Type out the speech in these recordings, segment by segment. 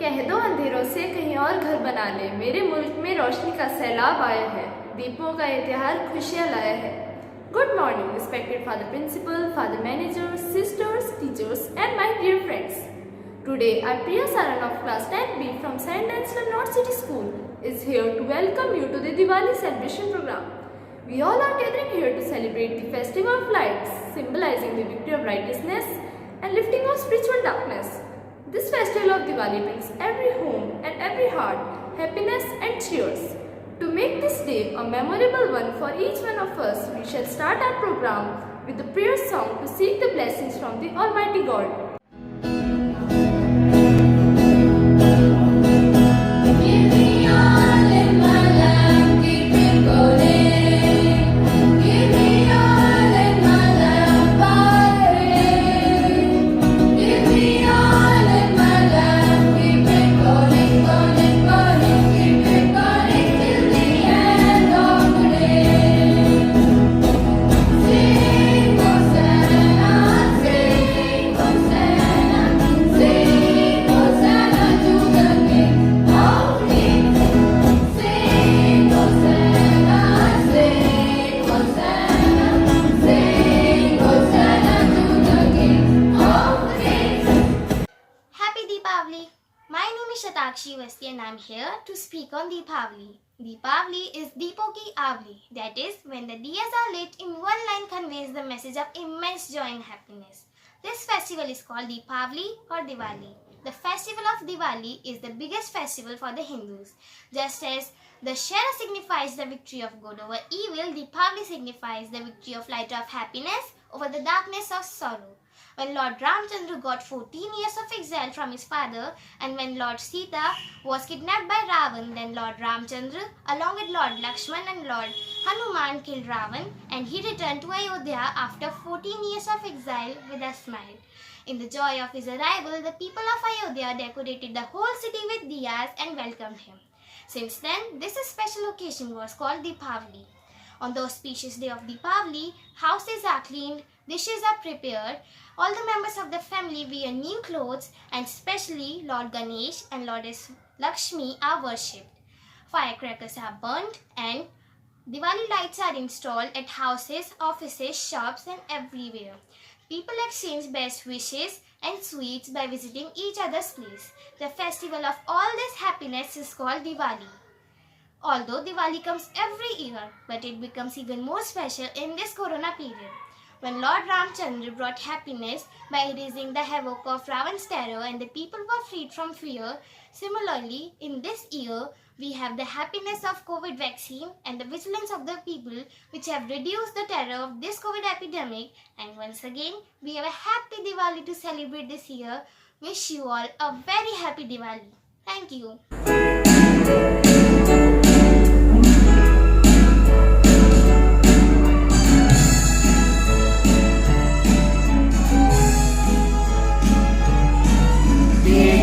कह दो अंधेरों से कहीं और घर बना ले, मेरे मुल्क में रोशनी का सैलाब आया है, दीपों का ये त्योहार खुशियाँ लाया है। Good morning, respected Father Principal, Father Managers, sisters, teachers, and my dear friends. Today, our Priya Saran of class 10B from St. Ansel North City School is here to welcome you to the Diwali celebration program. We all are gathering here to celebrate the festival of lights, symbolizing the victory of righteousness and lifting of spiritual darkness. This festival of Diwali brings every home and every heart happiness and cheers. To make this day a memorable one for each one of us, we shall start our program with the prayer song to seek the blessings from the Almighty God. My name is Shatakshi Vasti and I am here to speak on Deepavali. Deepavali is Deepo Ki Avli, that is, when the diyas are lit in one line conveys the message of immense joy and happiness. This festival is called Deepavali or Diwali. The festival of Diwali is the biggest festival for the Hindus. Just as the Shera signifies the victory of good over evil, Deepavali signifies the victory of light of happiness over the darkness of sorrow. When Lord Ramchandra got 14 years of exile from his father, and when Lord Sita was kidnapped by Ravan, then Lord Ramchandra along with Lord Lakshman and Lord Hanuman killed Ravan, and he returned to Ayodhya after 14 years of exile with a smile. In the joy of his arrival, the people of Ayodhya decorated the whole city with diyas and welcomed him. Since then, this special occasion was called Deepavali. On the auspicious day of Deepavali, houses are cleaned, dishes are prepared, all the members of the family wear new clothes, and especially Lord Ganesh and Lordess Lakshmi are worshipped. Firecrackers are burnt and Diwali lights are installed at houses, offices, shops and everywhere. People exchange best wishes and sweets by visiting each other's place. The festival of all this happiness is called Diwali. Although Diwali comes every year, but it becomes even more special in this Corona period, when Lord Ramchandra brought happiness by erasing the havoc of Ravan's terror and the people were freed from fear. Similarly, in this year, we have the happiness of COVID vaccine and the vigilance of the people which have reduced the terror of this COVID epidemic. And once again, we have a happy Diwali to celebrate this year. Wish you all a very happy Diwali. Thank you. Yeah.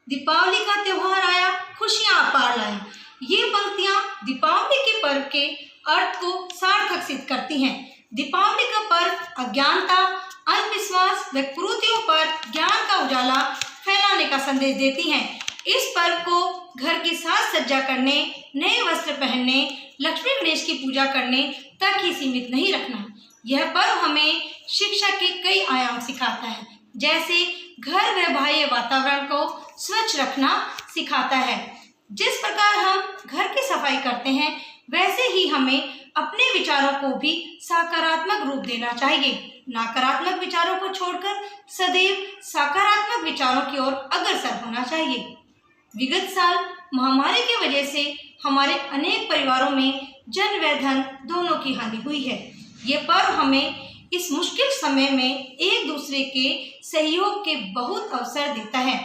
Deepawali का त्योहार आया, खुशियां अपार लाई। ये पंक्तियां दीपावली के पर्व के अर्थ को सार्थक सिद्ध करती हैं। दीपावली का पर्व अज्ञानता, अंधविश्वास व कुरीतियों पर ज्ञान का उजाला फैलाने का संदेश देती हैं। इस पर्व को घर की साज सज्जा करने, नए वस्त्र पहनने, लक्ष्मी गणेश की पूजा करने तक ही सीमित नहीं रखना। यह पर्व हमें शिक्षा के कई आयाम सिखाता है, जैसे घर व बाह्य वातावरण को स्वच्छ रखना सिखाता है। जिस प्रकार हम घर की सफाई करते हैं, वैसे ही हमें अपने विचारों को भी सकारात्मक रूप देना चाहिए। नकारात्मक विचारों को छोड़कर सदैव सकारात्मक विचारों की ओर अग्रसर होना चाहिए। विगत साल महामारी की वजह से हमारे अनेक परिवारों में जन व धन दोनों की हानि हुई है। ये पर्व हमें इस मुश्किल समय में एक दूसरे के सहयोग के बहुत अवसर देता है।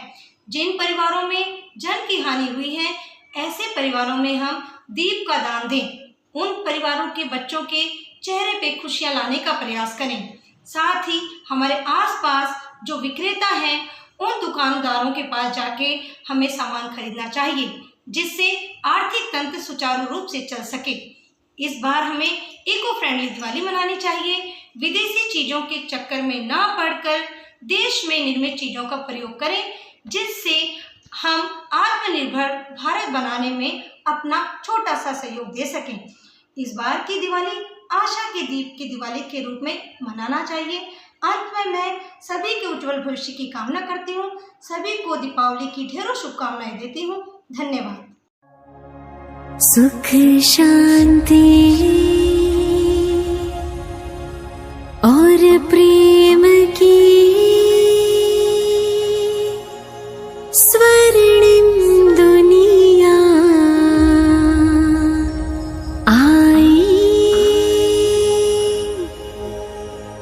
जिन परिवारों में जन की हानि हुई है, ऐसे परिवारों में हम दीप का दान दें। उन परिवारों के बच्चों के चेहरे पे खुशियां लाने का प्रयास करें। साथ ही हमारे आसपास जो विक्रेता हैं, उन दुकानदारों के पास जाके हमें सामान खरीदना चाहिए, जिससे आर्थिक तंत्र सुचारू रूप से चल सके। इस बार हमें इको फ्रेंडली दिवाली मनानी चाहिए। विदेशी चीजों के चक्कर में ना पड़कर देश में निर्मित चीजों का प्रयोग करें, जिससे हम आत्मनिर्भर भारत बनाने में अपना छोटा सा सहयोग दे सकें। इस बार की दिवाली आशा के दीप की दिवाली के रूप में मनाना चाहिए। अंत में मैं सभी के उज्जवल भविष्य की कामना करती हूँ। सभी को दीपावली की ढेरों शुभकामनाएं देती हूँ। धन्यवाद। सुख शांति और प्रेम की स्वर्णिम दुनिया आई,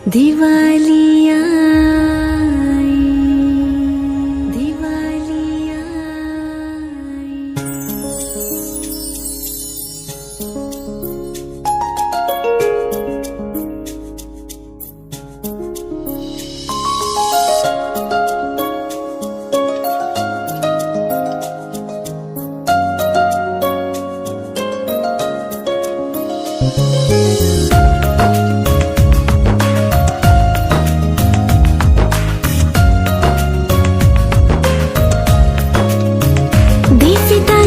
दिवाली आई, दिवाली आई।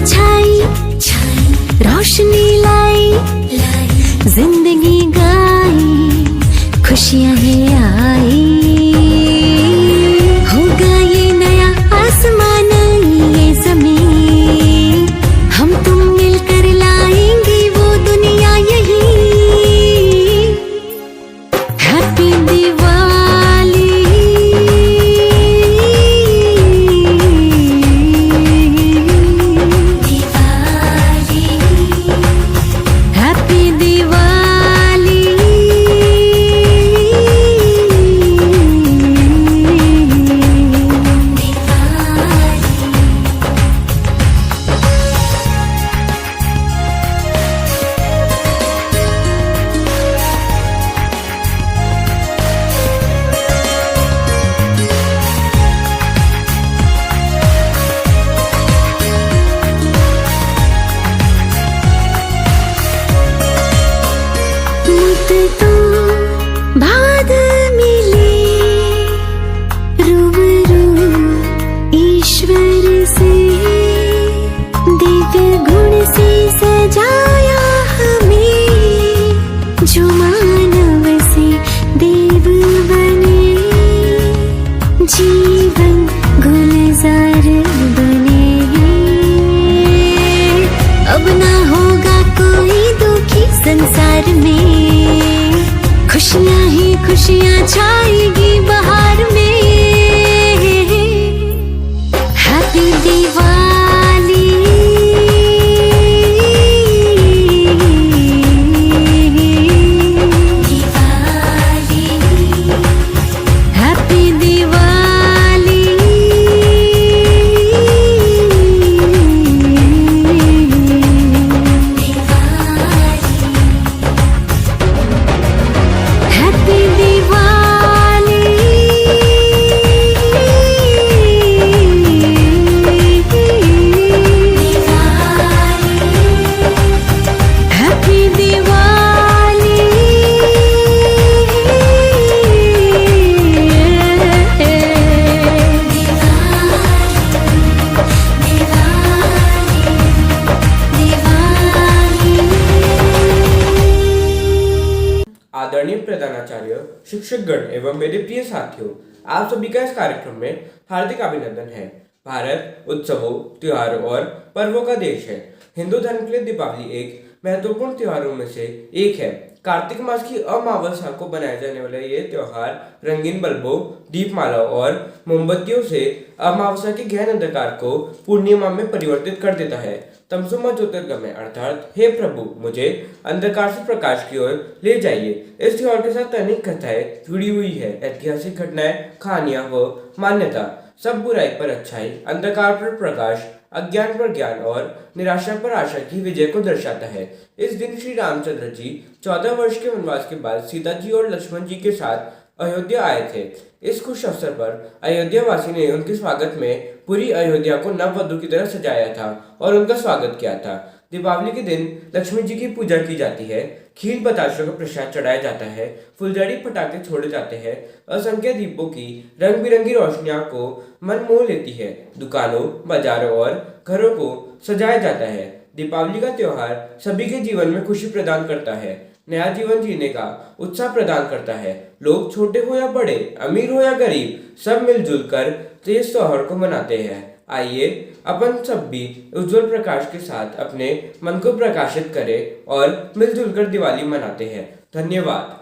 छाई रोशनी लाई, जिंदगी गाई, खुशियां ही आई। होगा ये नया आसमान, ये जमीन, हम तुम मिलकर लाएंगे वो दुनिया यही। Happy Diwali, happy Diwali. शिक्षकगण एवं मेरे प्रिय साथियों, आप सभी का इस कार्यक्रम में हार्दिक अभिनंदन है। भारत उत्सवों, त्योहारों और पर्वों का देश है। हिंदू धर्म के लिए दीपावली एक महत्वपूर्ण त्योहारों में से एक है। कार्तिक मास की अमावस्या को बनाया जाने वाला ये त्योहार रंगीन बल्बों, दीपमालाओं और मोमबत्तियों से अमावस्या के गहन अंधकार को पूर्णिमा में परिवर्तित कर देता है। तमसो मा ज्योतिर्गमय अर्थात हे प्रभु, मुझे अंधकार से प्रकाश की ओर ले जाइए। इस त्योहार के साथ अनेक कथाएं जुड़ी हुई है। ऐतिहासिक घटनाएं, कहानियां व मान्यता सब बुराई पर अच्छाई, अंधकार पर प्रकाश, अज्ञान पर ज्ञान और निराशा पर आशा की विजय को दर्शाता है। इस दिन श्री रामचंद्र जी 14 वर्ष के वनवास के बाद सीता जी और लक्ष्मण जी के साथ अयोध्या आए थे। इस खुश अवसर पर अयोध्या वासी ने उनके स्वागत में पूरी अयोध्या को नववधु की तरह सजाया था और उनका स्वागत किया था। दीपावली के दिन लक्ष्मी जी की पूजा की जाती है, खीर बताशों का प्रसाद चढ़ाया जाता है, फुलझड़ी पटाखे छोड़े जाते हैं, असंख्य दीपों की रंग बिरंगी रोशनियां को मन मोह लेती है। दुकानों, बाजारों और घरों को सजाया जाता है। दीपावली का त्योहार सभी के जीवन में खुशी प्रदान करता है, नया जीवन जीने का उत्साह प्रदान करता है। लोग छोटे हो या बड़े, अमीर हो या गरीब, सब मिलजुल कर इस त्योहार को मनाते हैं। आइए अपन सब भी उज्जवल प्रकाश के साथ अपने मन को प्रकाशित करें और मिलजुल कर दिवाली मनाते हैं। धन्यवाद।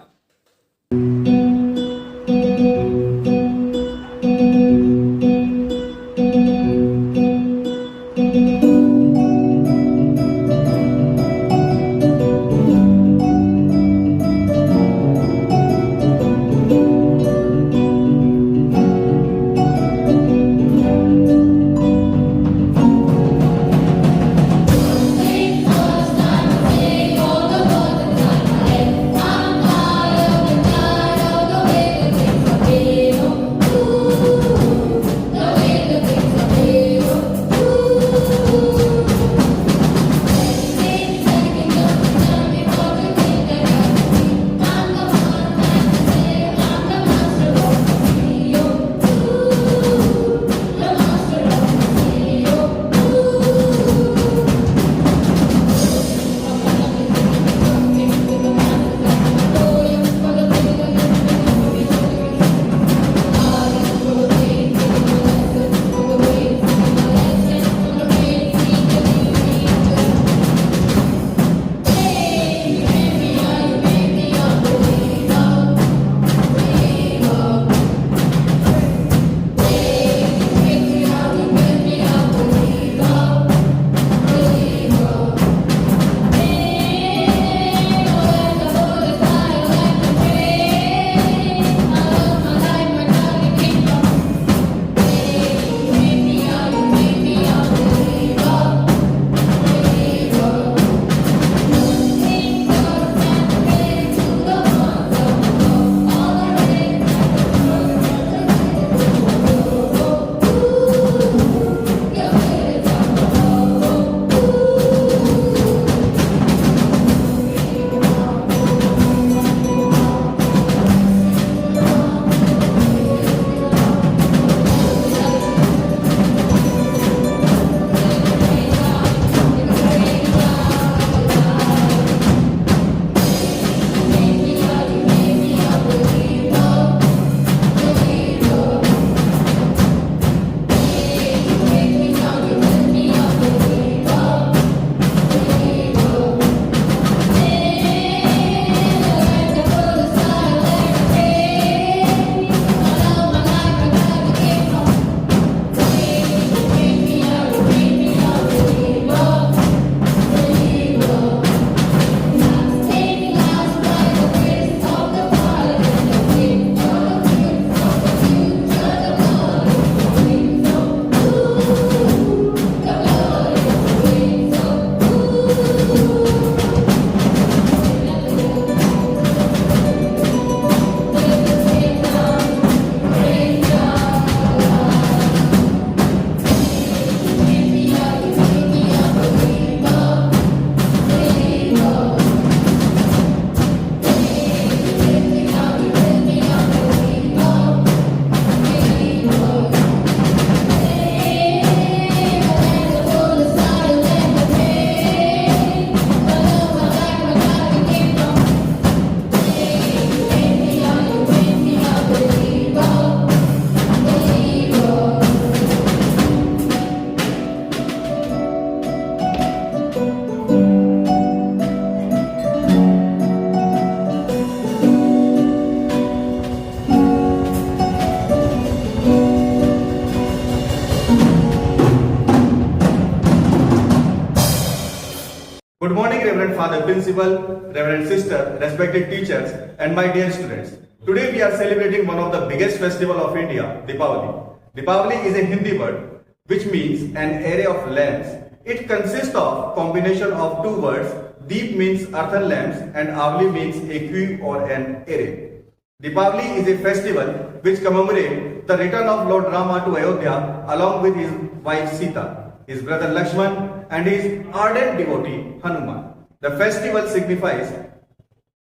Reverend Father Principal, Reverend Sister, respected teachers, and my dear students. Today we are celebrating one of the biggest festival of India, Deepavali. Deepavali is a Hindi word which means an array of lamps. It consists of combination of two words. Deep means earthen lamps and Avli means a queue or an array. Deepavali is a festival which commemorates the return of Lord Rama to Ayodhya along with his wife Sita, his brother Lakshman and his ardent devotee Hanuman. The festival signifies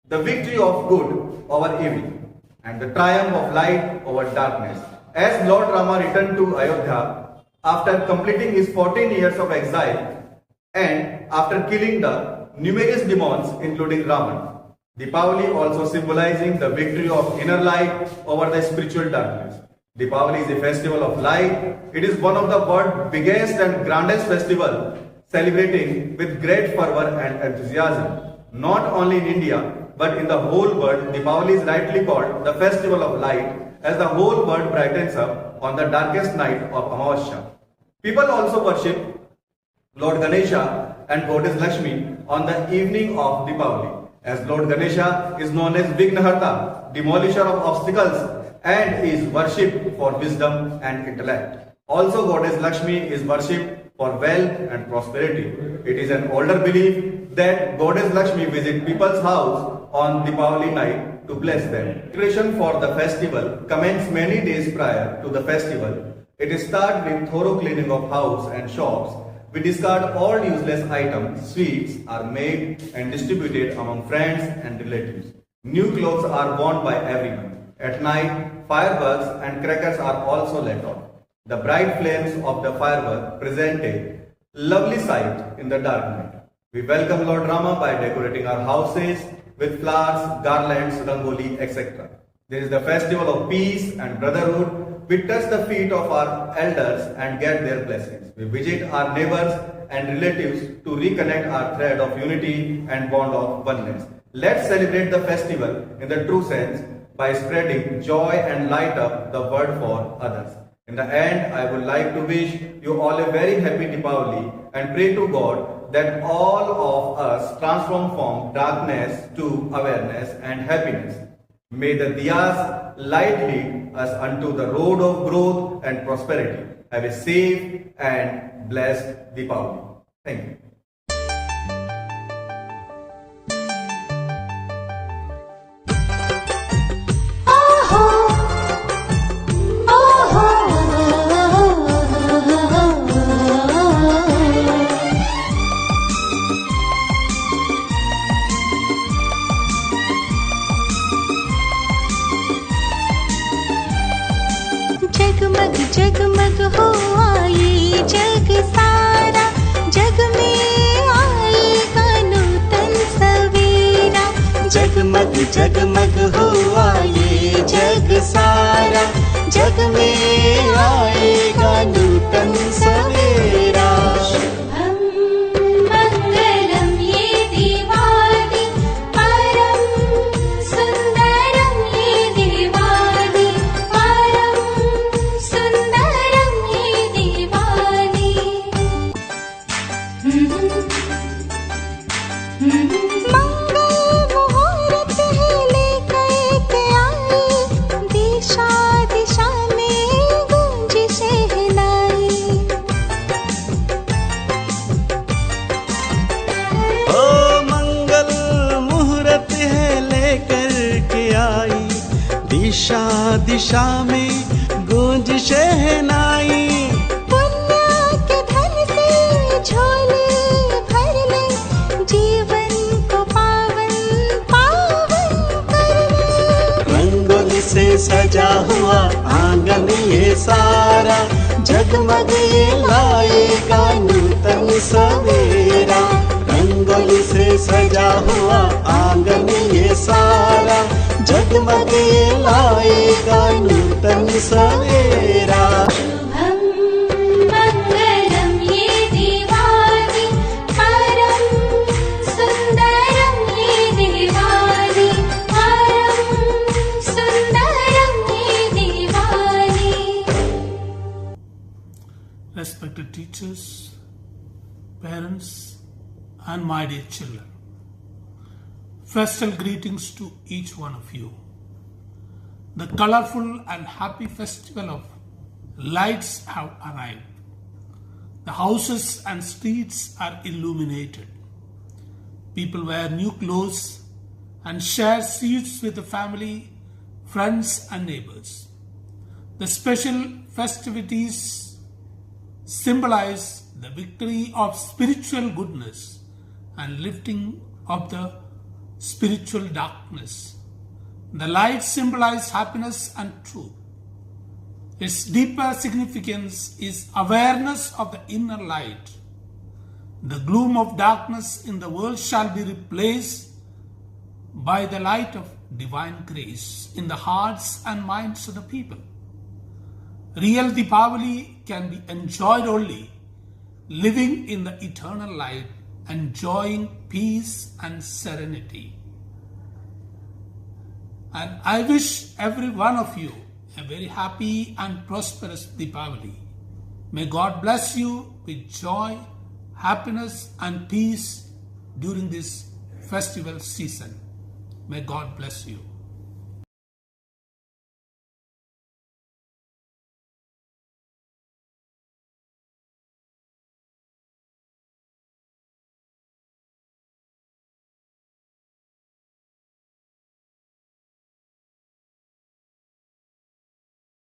the victory of good over evil and the triumph of light over darkness. As Lord Rama returned to Ayodhya after completing his 14 years of exile and after killing the numerous demons including Ravan. Deepavali also symbolizing the victory of inner light over the spiritual darkness. Deepavali is a festival of light. It is one of the world's biggest and grandest festival, celebrating with great fervor and enthusiasm. Not only in India, but in the whole world, Deepavali is rightly called the festival of light, as the whole world brightens up on the darkest night of Amavasya. People also worship Lord Ganesha and Goddess Lakshmi on the evening of Deepavali, as Lord Ganesha is known as Vignaharta, demolisher of obstacles, and is worshipped for wisdom and intellect. Also, Goddess Lakshmi is worshipped for wealth and prosperity. It is an older belief that Goddess Lakshmi visits people's house on Deepavali night to bless them. Preparation for the festival commences many days prior to the festival. It starts with thorough cleaning of house and shops. We discard all useless items. Sweets are made and distributed among friends and relatives. New clothes are worn by everyone. At night, fireworks and crackers are also let off. The bright flames of the firework present a lovely sight in the dark night. We welcome Lord Rama by decorating our houses with flowers, garlands, rangoli, etc. There is the festival of peace and brotherhood. We touch the feet of our elders and get their blessings. We visit our neighbors and relatives to reconnect our thread of unity and bond of oneness. Let's celebrate the festival in the true sense by spreading joy and light up the world for others. In the end, I would like to wish you all a very happy Deepavali and pray to God that all of us transform from darkness to awareness and happiness. May the diyas light lead us unto the road of growth and prosperity. Have a safe and blessed Deepavali. Thank you. जगमग जगमग हो आए जग सारा, जग में आएगा नूतन सवेरा। जगमग जगमग हो आए जग सारा, जग में आएगा नूतन सवेरा। शुभम मंगलम ये दिवाली, परम सुंदरम ये दिवाली, परम सुंदरम ये दिवाली। मंगल मुहूर्त है लेकर के आई, दिशा दिशा में गूंज शहनाई। ओ मंगल मुहूर्त है लेकर के आई, दिशा दिशा में गूंज शहनाई। पुण्य के धन से झोली भर ले, जीवन को पावन पावन कर ले। रंगोली से सजा हुआ आंगन ये सारा, जगमग ये लाएगा नूतन सवेरा। रंगोली से सजा हुआ आंगन ये सारा, जगमग ये लाएगा नूतन सवेरा। शुभम मंगलम ये दिवाली, परम सुंदरम ये दिवाली, परम सुंदरम ये Diwali. Respected teachers, parents, and my dear children. Festal greetings to each one of you. The colorful and happy festival of lights have arrived. The houses and streets are illuminated. People wear new clothes and share sweets with the family, friends and neighbors. The special festivities symbolize the victory of spiritual goodness and lifting of the spiritual darkness. The lights symbolize happiness and truth. Its deeper significance is awareness of the inner light. The gloom of darkness in the world shall be replaced by the light of divine grace in the hearts and minds of the people. Real Deepavali can be enjoyed only living in the eternal light, enjoying peace and serenity. And I wish every one of you a very happy and prosperous Deepavali. May God bless you with joy, happiness and peace during this festival season. May God bless you.